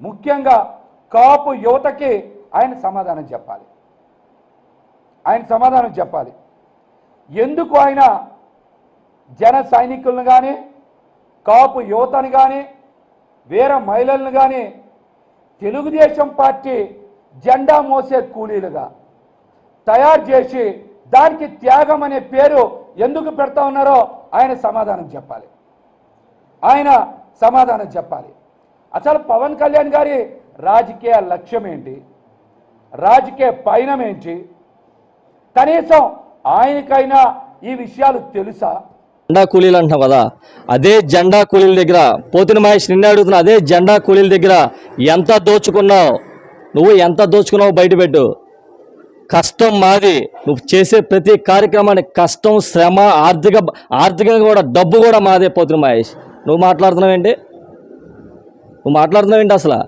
ముఖ్యంగా కాపు యువతకి ఆయన సమాధానం చెప్పాలి. ఎందుకు ఆయన జన సైనికులను కానీ కాపు యువతని కానీ వేరే మహిళలను కానీ తెలుగుదేశం పార్టీ జెండా మోసే కూలీలుగా తయారు చేసి దానికి త్యాగం అనే పేరు ఎందుకు పెడతా ఉన్నారో ఆయన సమాధానం చెప్పాలి. అసలు పవన్ కళ్యాణ్ గారి రాజకీయ లక్ష్యం ఏంటి, రాజకీయ పయనం ఏంటి, కనీసం ఆయనకైనా ఈ విషయాలు తెలుసా? జెండా కూలీలు అంటున్నావు కదా, అదే జెండా కూలీల దగ్గర పోతిన మహేష్ నిన్నే అడుగుతున్నా, అదే జెండా కూలీల దగ్గర ఎంత దోచుకున్నావు బయటపెట్టు. కష్టం మాది, నువ్వు చేసే ప్రతి కార్యక్రమానికి కష్టం, శ్రమ, ఆర్థికంగా కూడా డబ్బు కూడా మాదే. పోతిన మహేష్ నువ్వు మాట్లాడుతున్నావేంటి అసలు?